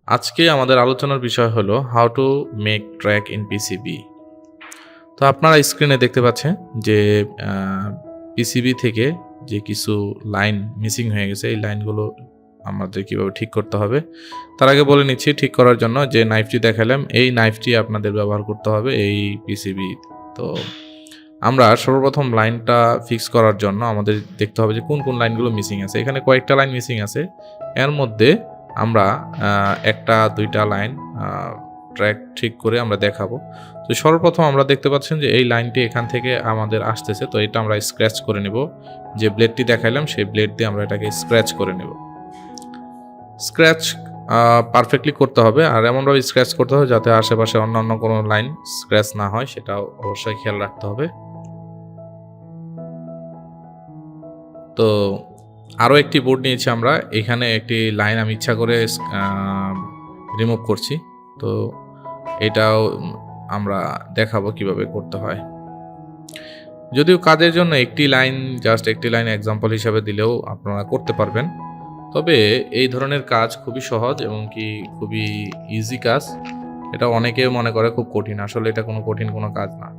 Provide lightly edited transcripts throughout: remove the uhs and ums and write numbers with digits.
আজকে আমাদের আলোচনার বিষয় হলো how to make track in PCB. তো আপনারা স্ক্রিনে দেখতে পাচ্ছেন যে পিসিবি থেকে যে কিছু লাইন মিসিং হয়ে গেছে, এই লাইনগুলো আমাদের কীভাবে ঠিক করতে হবে। তার আগে বলে নিচ্ছি, ঠিক করার জন্য যে নাইফটি দেখালাম এই নাইফটি আপনাদের ব্যবহার করতে হবে এই পিসিবি। তো আমরা সর্বপ্রথম লাইনটা ফিক্স করার জন্য আমাদের দেখতে হবে যে কোন কোন লাইনগুলো মিসিং আছে। এখানে কয়েকটা লাইন মিসিং আছে, এর মধ্যে আমরা একটা দুইটা লাইন ট্র্যাক ঠিক করে আমরা দেখাবো। তো সর্বপ্রথম আমরা দেখতে পাচ্ছেন যে এই লাইনটি এখান থেকে আমাদের আসতেছে, তো এটা আমরা স্ক্র্যাচ করে নেব। যে ব্লেডটি দেখাইলাম সেই ব্লেড দিয়ে আমরা এটাকে স্ক্র্যাচ করে নেব। স্ক্র্যাচ পারফেক্টলি করতে হবে, আর এমনভাবে স্ক্র্যাচ করতে হবে যাতে আশেপাশে অন্যান্য কোনো লাইন স্ক্র্যাচ না হয়, সেটাও অবশ্যই খেয়াল রাখতে হবে। তো আরও একটি বোর্ড নিয়েছি আমরা, এখানে একটি লাইন আমি ইচ্ছা করে রিমুভ করছি। তো এটাও আমরা দেখাবো কিভাবে করতে হয়। যদিও কাজের জন্য একটি লাইন, জাস্ট একটি লাইন এক্সাম্পল হিসাবে দিলেও আপনারা করতে পারবেন, তবে এই ধরনের কাজ খুবই সহজ এবং কি খুবই ইজি কাজ। এটা অনেকে মনে করে খুব কঠিন, আসলে এটা কোনো কঠিন কোনো কাজ না।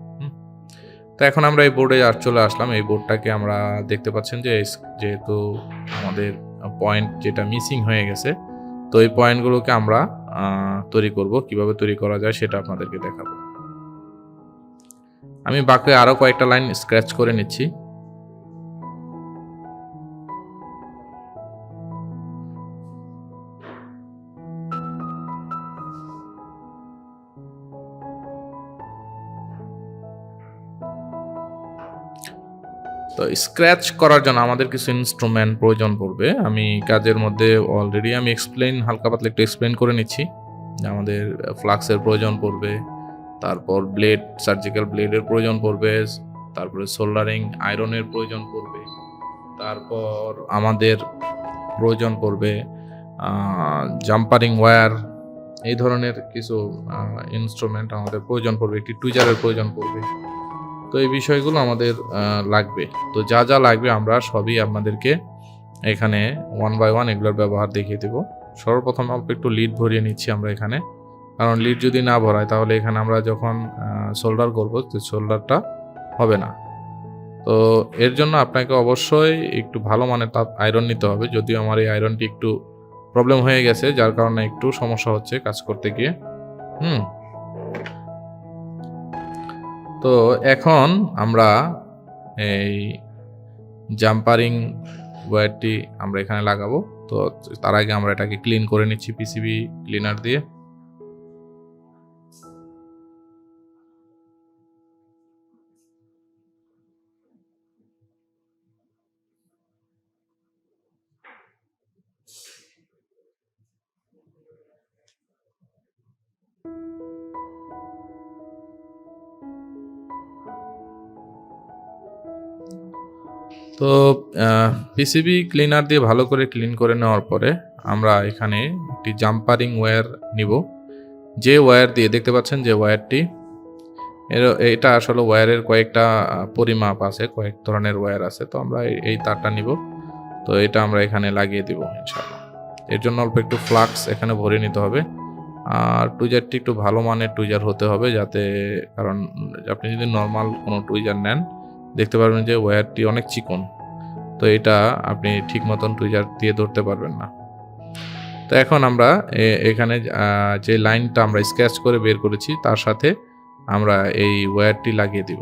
তো এখন আমরা এই বোর্ডে চলে আসলাম। এই বোর্ডটাকে আমরা দেখতে পাচ্ছেন যে যেহেতু আমাদের পয়েন্ট যেটা মিসিং হয়ে গেছে, তো এই পয়েন্টগুলোকে আমরা তৈরি করব। কিভাবে তৈরি করা যায় সেটা আপনাদেরকে দেখাবো। আমি বাকি আরও কয়েকটা লাইন স্ক্র্যাচ করে নিচ্ছি। তো স্ক্র্যাচ করার জন্য আমাদের কিছু ইনস্ট্রুমেন্ট প্রয়োজন পড়বে। আমি কাজের মধ্যে অলরেডি আমি হালকা পাতলা একটু এক্সপ্লেন করে নিচ্ছি। আমাদের ফ্লাক্সের প্রয়োজন পড়বে, তারপর ব্লেড, সার্জিক্যাল ব্লেডের প্রয়োজন পড়বে, তারপরে সোল্ডারিং আয়রনের প্রয়োজন পড়বে, তারপর আমাদের প্রয়োজন পড়বে জাম্পারিং ওয়্যার, এই ধরনের কিছু ইনস্ট্রুমেন্ট আমাদের প্রয়োজন পড়বে, একটি টুইজারের প্রয়োজন পড়বে। তো এই বিষয়গুলো আমাদের লাগবে। তো যা যা লাগবে আমরা সবই আপনাদেরকে এখানে ওয়ান বাই ওয়ান এগুলোর ব্যবহার দেখিয়ে দেব। সর্বপ্রথম অল্প একটু লিড ভরিয়ে নিচ্ছি আমরা এখানে, কারণ লিড যদি না ভরায় তাহলে এখানে আমরা যখন সোল্ডার করব তো সোল্ডারটা হবে না। তো এর জন্য আপনাকে অবশ্যই একটু ভালো মানের আয়রন নিতে হবে। যদিও আমার এই আয়রনটি একটু প্রবলেম হয়ে গেছে, যার কারণে একটু সমস্যা হচ্ছে কাজ করতে গিয়ে। তো এখন আমরা এই জাম্পারিং ওয়্যারটি আমরা এখানে লাগাবো। তো তার আগে আমরা এটাকে ক্লিন করে নিচ্ছি পিসিবি ক্লিনার দিয়ে। তো পিসিবি ক্লিনার দিয়ে ভালো করে ক্লিন করে নেওয়ার পরে আমরা এখানে একটি জাম্পারিং ওয়্যার নিব। যে ওয়্যার দিয়ে দেখতে পাচ্ছেন যে ওয়্যারটি, এটা আসলে ওয়্যারের কয়েকটা পরিমাপ আছে, কয়েক ধরনের ওয়্যার আছে। তো আমরা এই তারটা নিব। তো এটা আমরা এখানে লাগিয়ে দিব ইনশাআল্লাহ। এর জন্য অল্প একটু ফ্লাক্স এখানে ভরে নিতে হবে, আর টুইজারটি একটু ভালো মানের টুইজার হতে হবে, যাতে, কারণ আপনি যদি নর্মাল কোনো টুইজার নেন দেখতে পারবেন যে ওয়্যারটি অনেক চিকন, তো এটা আপনি ঠিক মতন টুইজার দিয়ে ধরতে পারবেন না। তো এখন আমরা এখানে যে লাইনটা আমরা স্কেচ করে বের করেছি তার সাথে আমরা এই ওয়্যারটি লাগিয়ে দিব।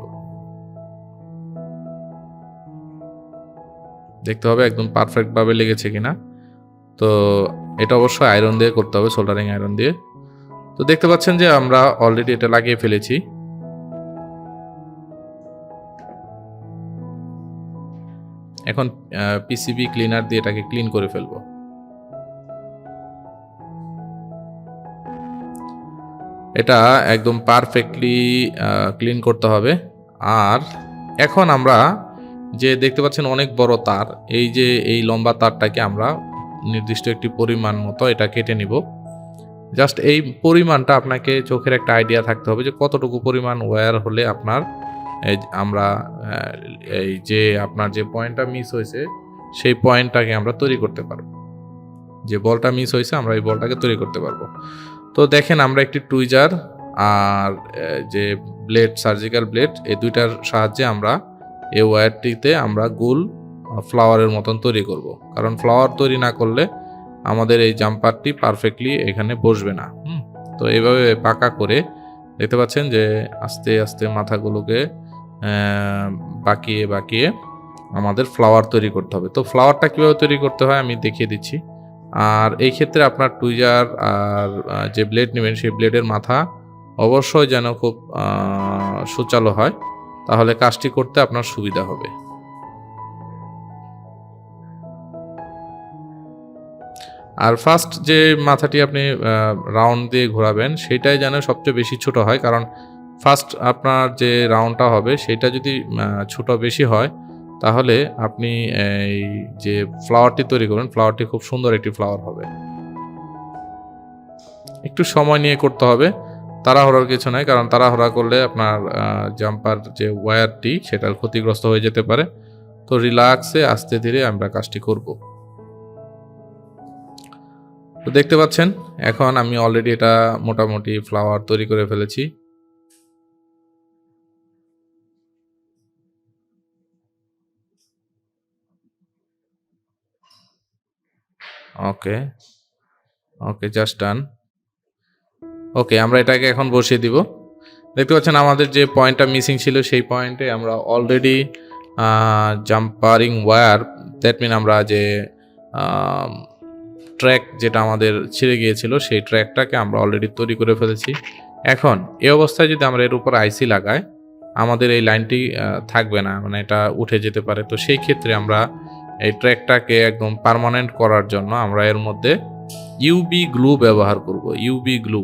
দেখতে হবে একদম পারফেক্টভাবে লেগেছে কিনা। তো এটা অবশ্যই আয়রন দিয়ে করতে হবে, সোল্ডারিং আয়রন দিয়ে। তো দেখতে পাচ্ছেন যে আমরা অলরেডি এটা লাগিয়ে ফেলেছি। এখন পিসিবি ক্লিনার দিয়ে এটাকে ক্লিন করে ফেলবো। এটা একদম পারফেক্টলি ক্লিন করতে হবে। আর এখন আমরা যে দেখতে পাচ্ছেন অনেক বড় তার, এই যে এই লম্বা তারটাকে আমরা নির্দিষ্ট একটি পরিমাণ মতো এটা কেটে নিব। জাস্ট এই পরিমাণটা আপনাকে চোখের একটা আইডিয়া থাকতে হবে যে কতটুকু পরিমাণ ওয়্যার হলে আপনার আমরা এই যে আপনার যে পয়েন্টটা মিস হয়েছে সেই পয়েন্টটাকে আমরা তৈরি করতে পারব। যে বলটা মিস হয়েছে আমরা এই বলটাকে তৈরি করতে পারবো। তো দেখেন আমরা একটি টুইজার আর যে ব্লেড, সার্জিক্যাল ব্লেড, এই দুইটার সাহায্যে আমরা এই ওয়্যারটিতে আমরা গোল ফ্লাওয়ারের মতন তৈরি করব। কারণ ফ্লাওয়ার তৈরি না করলে আমাদের এই জাম্পারটি পারফেক্টলি এখানে বসবে না। তো এইভাবে পাকা করে দেখতে পাচ্ছেন যে আস্তে আস্তে মাথাগুলোকে বাঁকিয়ে বাঁকিয়ে আমাদের ফ্লাওয়ার তৈরি করতে হবে। তো ফ্লাওয়ারটা কীভাবে তৈরি করতে হয় আমি দেখিয়ে দিচ্ছি। আর এই ক্ষেত্রে আপনার টুইজার আর যে ব্লেড নেবেন সেই ব্লেডের মাথা অবশ্যই যেন খুব সুচালো হয়, তাহলে কাজটি করতে আপনার সুবিধা হবে। আর ফার্স্ট যে মাথাটি আপনি রাউন্ড দিয়ে ঘোরাবেন সেটাই যেন সবচেয়ে বেশি ছোট হয়, কারণ ফার্স্ট আপনার যে রাউন্ডটা হবে সেটা যদি ছোট বেশি হয় তাহলে আপনি এই যে ফ্লাওয়ারটি তৈরি করবেন ফ্লাওয়ারটি খুব সুন্দর একটি ফ্লাওয়ার হবে। একটু সময় নিয়ে করতে হবে, তাড়াহুড়োর কিছু নাই, কারণ তাড়াহুড়া করলে আপনার জাম্পার যে ওয়্যারটি সেটার ক্ষতিগ্রস্ত হয়ে যেতে পারে। তো রিল্যাক্সে আস্তে ধীরে আমরা কাজটি করব। তো দেখতে পাচ্ছেন এখন আমি অলরেডি এটা মোটামুটি ফ্লাওয়ার তৈরি করে ফেলেছি। ওকে, ওকে, জাস্ট ডান। ওকে, আমরা এটাকে এখন বসিয়ে দিব। দেখতে পাচ্ছেন আমাদের যে পয়েন্টটা মিসিং ছিল সেই পয়েন্টে আমরা অলরেডি জাম্পারিং ওয়্যার, দ্যাট মিন আমরা যে ট্র্যাক যেটা আমাদের ছিঁড়ে গিয়েছিল সেই ট্র্যাকটাকে আমরা অলরেডি তৈরি করে ফেলেছি। এখন এই অবস্থায় যদি আমরা এর উপর আইসি লাগাই আমাদের এই লাইনটি থাকবে না, মানে এটা উঠে যেতে পারে। তো সেই ক্ষেত্রে আমরা এই ট্র্যাকটাকে একদম পার্মানেন্ট করার জন্য আমরা এর মধ্যে ইউবি গ্লু ব্যবহার করব। ইউবি গ্লু,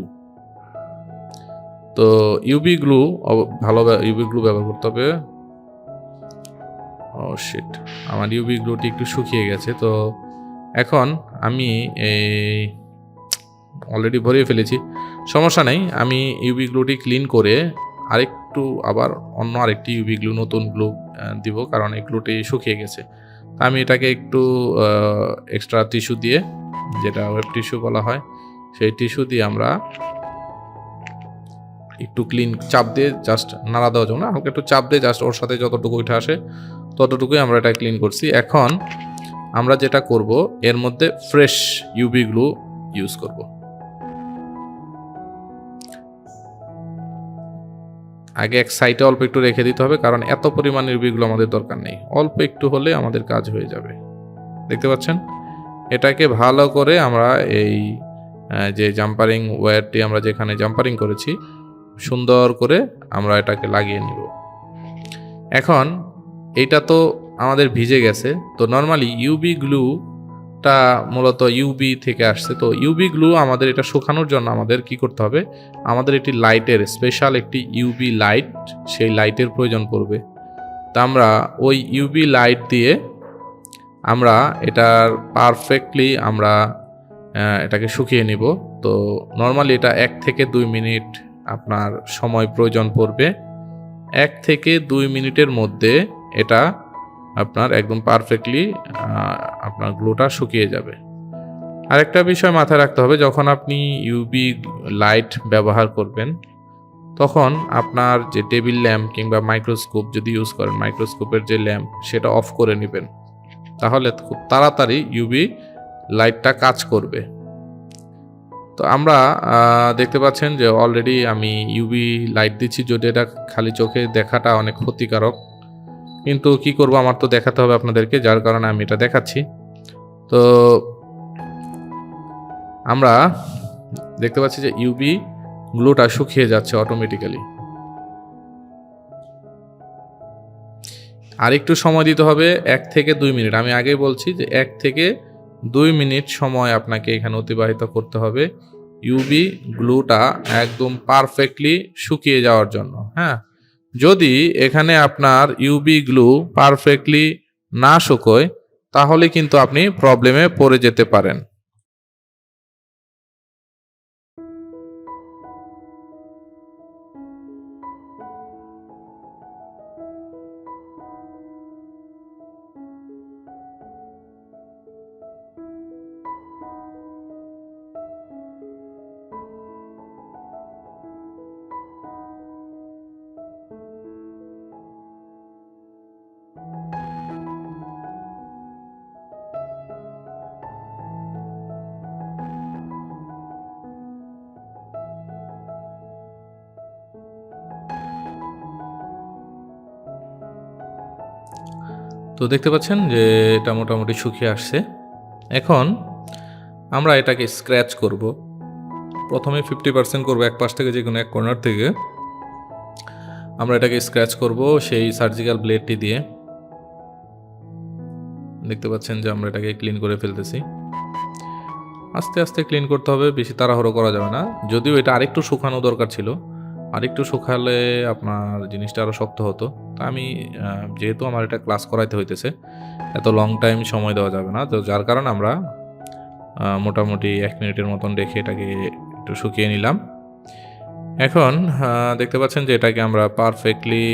তো ইউবি গ্লু ভালো ইউবি গ্লু ব্যবহার করতে হবে। ও শিট, আমার ইউবি গ্লুটি একটু শুকিয়ে গেছে। তো এখন আমি এই অলরেডি ভরিয়ে ফেলেছি, সমস্যা নেই। আমি ইউবি গ্লুটি ক্লিন করে আরেকটু আবার অন্য আরেকটি ইউবি গ্লু, নতুন গ্লু দিব, কারণ এই গ্লুটি শুকিয়ে গেছে। আমি এটাকে একটু এক্সট্রা টিস্যু দিয়ে, যেটা ওয়েব টিস্যু বলা হয়, সেই টিস্যু দিয়ে আমরা একটু ক্লিন চাপ দিয়ে জাস্ট নাড়া দেওয়ার জন্য হালকা একটু চাপ দিয়ে জাস্ট ওর সাথে যতটুকু উঠে আসে ততটুকুই আমরা এটা ক্লিন করছি। এখন আমরা যেটা করব এর মধ্যে ফ্রেশ ইউবি গ্লু ইউজ করব। আগে এক সাইডে অল্প একটু রেখে দিতে হবে, কারণ এত পরিমাণ ইউবি গ্লু আমাদের দরকার নেই, অল্প একটু হলে আমাদের কাজ হয়ে যাবে। দেখতে পাচ্ছেন এটাকে ভালো করে আমরা এই যে জাম্পারিং ওয়্যারটি আমরা যেখানে জাম্পারিং করেছি সুন্দর করে আমরা এটাকে লাগিয়ে নিব। এখন এটা তো আমাদের ভিজে গেছে, তো নর্মালি ইউবি গ্লুটা মূলত ইউবি থেকে আসছে। তো ইউবি গ্লু আমাদের এটা শুকানোর জন্য আমাদের কি করতে হবে, আমাদের একটি লাইটের, স্পেশাল একটি ইউবি লাইট, সেই লাইটের প্রয়োজন পড়বে। তা আমরা ওই ইউবি লাইট দিয়ে আমরা এটার পারফেক্টলি আমরা এটাকে শুকিয়ে নিব। তো নর্মালি এটা 1 থেকে 2 মিনিট আপনার সময় প্রয়োজন পড়বে। 1 থেকে 2 মিনিটের মধ্যে এটা আপনার একদম পারফেক্টলি আপনার গ্লুটা শুকিয়ে যাবে। আরেকটা বিষয় মাথায় রাখতে হবে, যখন আপনি ইউবি লাইট ব্যবহার করবেন তখন আপনার যে টেবিল ল্যাম্প কিংবা মাইক্রোস্কোপ যদি ইউজ করেন, মাইক্রোস্কোপের যে ল্যাম্প সেটা অফ করে নেবেন, তাহলে খুব তাড়াতাড়ি ইউবি লাইটটা কাজ করবে। তো আমরা দেখতে পাচ্ছেন যে অলরেডি আমি ইউবি লাইট দিচ্ছি, যদি এটা খালি চোখে দেখাটা অনেক ক্ষতিকারক, কিন্তু কি করব, আমার তো দেখাতে হবে আপনাদেরকে, যার কারণে আমি এটা দেখাচ্ছি। তো আমরা দেখতে পাচ্ছি যে ইউবি গ্লুটা শুকিয়ে যাচ্ছে অটোমেটিক্যালি। আর একটু সময় দিতে হবে, 1 থেকে 2 মিনিট। আমি আগেই বলছি যে 1 থেকে 2 মিনিট সময় আপনাকে এখানে অতিবাহিত করতে হবে ইউবি গ্লুটা একদম পারফেক্টলি শুকিয়ে যাওয়ার জন্য। হ্যাঁ, যদি এখানে আপনার ইউবি গ্লু পারফেক্টলি না শুকোয় তাহলে কিন্তু আপনি প্রবলেমে পড়ে যেতে পারেন। তো দেখতে পাচ্ছেন যে এটা মোটামুটি শুকিয়ে আসছে। এখন আমরা এটাকে স্ক্র্যাচ করব। প্রথমে 50% করব এক পাশ থেকে, যেকোনো এক কর্নার থেকে আমরা এটাকে স্ক্র্যাচ করব সেই সার্জিক্যাল ব্লেডটি দিয়ে। দেখতে পাচ্ছেন যে আমরা এটাকে ক্লিন করে ফেলতেছি। আস্তে আস্তে ক্লিন করতে হবে, বেশি তাড়াহুড়ো করা যাবে না। যদিও এটা আরেকটু শুকানো দরকার ছিল, আরেকটু শুকালে আপনার জিনিসটা আরও শক্ত হতো। তা আমি যেহেতু আমার এটা ক্লাস করাইতে হইতেছে, এত লং টাইম সময় দেওয়া যাবে না, তো যার কারণে আমরা মোটামুটি 1 মিনিটের মতন রেখে এটাকে একটু শুকিয়ে নিলাম। এখন দেখতে পাচ্ছেন যে এটাকে আমরা পারফেক্টলি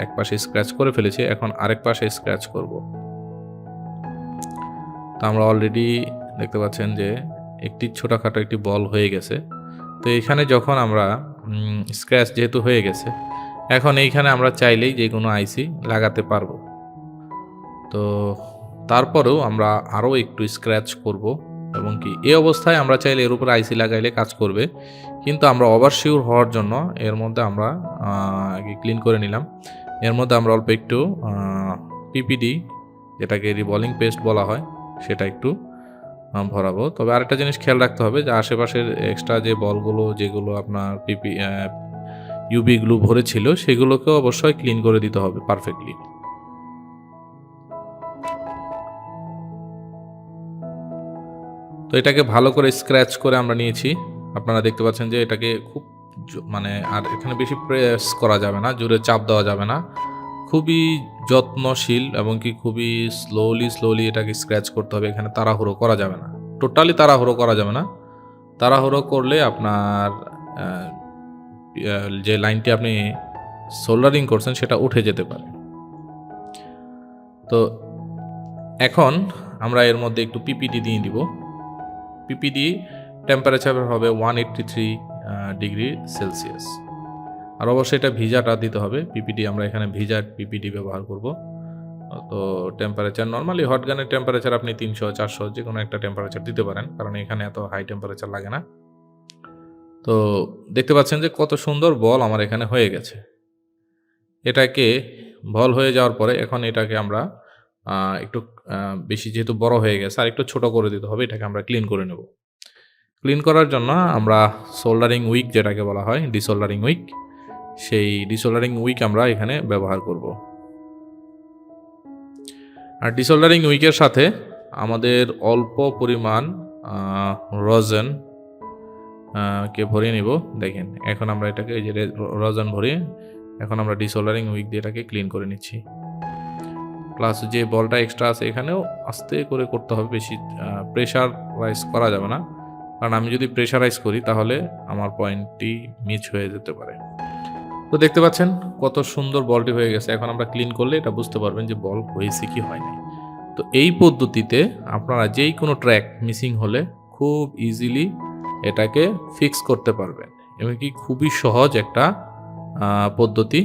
এক পাশে স্ক্র্যাচ করে ফেলেছি। এখন আরেক পাশে স্ক্র্যাচ করব। তো আমরা অলরেডি দেখতে পাচ্ছেন যে একটি ছোটোখাটো একটি বল হয়ে গেছে। তো এইখানে যখন আমরা স্ক্র্যাচ যেহেতু হয়ে গেছে, এখন এইখানে আমরা চাইলেই যে কোনো আইসি লাগাতে পারবো। তো তারপরেও আমরা আরও একটু স্ক্র্যাচ করব, এবং কি এই অবস্থায় আমরা চাইলে এর উপরে আইসি লাগাইলে কাজ করবে, কিন্তু আমরা ওভারশিওর হওয়ার জন্য এর মধ্যে আমরা আগে ক্লিন করে নিলাম। এর মধ্যে আমরা অল্প একটু পিপিডি, যেটাকে রিবলিং পেস্ট বলা হয়, সেটা একটু ভরাবো। তবে আরেকটা জিনিস খেয়াল রাখতে হবে যে আশেপাশের এক্সট্রা যে বলগুলো, যেগুলো আপনার ইউবি গ্লু ভরে ছিল, সেগুলোকেও অবশ্যই ক্লিন করে দিতে হবে পারফেক্টলি। তো এটাকে ভালো করে স্ক্র্যাচ করে আমরা নিয়েছি। আপনারা দেখতে পাচ্ছেন যে এটাকে খুব মানে আর এখানে বেশি প্রেস করা যাবে না, জোরে চাপ দেওয়া যাবে না। খুবই যত্নশীল এবং কি খুবই স্লোলি এটাকে স্ক্র্যাচ করতে হবে। এখানে তাড়াহুড়ো করা যাবে না, টোটালি তাড়াহুড়ো করা যাবে না। তাড়াহুড়ো করলে আপনার যে লাইনটি আপনি সোল্ডারিং করছেন সেটা উঠে যেতে পারে। তো এখন আমরা এর মধ্যে একটু পিপিডি দিয়ে দিব। পিপিডি টেম্পারেচার হবে 183 ডিগ্রি সেলসিয়াস। আর অবশ্যই এটা ভিজাটা দিতে হবে। পিপিডি আমরা এখানে ভিজা পিপিডি ব্যবহার করব। তো টেম্পারেচার নর্মালি হট গানের টেম্পারেচার আপনি 300 400 যে কোনো একটা টেম্পারেচার দিতে পারেন, কারণ এখানে এত হাই টেম্পারেচার লাগে না। তো দেখতে পাচ্ছেন যে কত সুন্দর বল আমার এখানে হয়ে গেছে। এটাকে বল হয়ে যাওয়ার পরে এখন এটাকে আমরা একটু বেশি যেহেতু বড় হয়ে গেছে, আর একটু ছোট করে দিতে হবে। এটাকে আমরা ক্লিন করে নেব। ক্লিন করার জন্য আমরা সোল্ডারিং উইক, যেটাকে বলা হয় ডিসোল্ডারিং উইক, সেই ডিসোল্ডারিং উইক আমরা এখানে ব্যবহার করব। আর ডিসোল্ডারিং উইকের সাথে আমাদের অল্প পরিমাণ রজন কে ভরিয়ে নিব। দেখেন এখন আমরা এটাকে এই যে রজন ভরিয়ে এখন আমরা ডিসোল্ডারিং উইক দিয়ে এটাকে ক্লিন করে নিচ্ছি। প্লাস যে বলটা এক্সট্রা আছে এখানেও আস্তে করে করতে হবে, বেশি প্রেশারাইজ করা যাবে না, কারণ আমি যদি প্রেশারাইজ করি তাহলে আমার পয়েন্টটি মিস হয়ে যেতে পারে। তো দেখতে পাচ্ছেন কত সুন্দর বলটি হয়ে গেছে। এখন আমরা ক্লিন করলে এটা বুঝতে পারবেন যে বল হয়েছে কি হয়নি। তো এই পদ্ধতিতে আপনারা যেই কোনো ট্র্যাক মিসিং হলে খুব ইজিলি এটাকে ফিক্স করতে পারবেন, এবং কি খুবই সহজ একটা পদ্ধতি।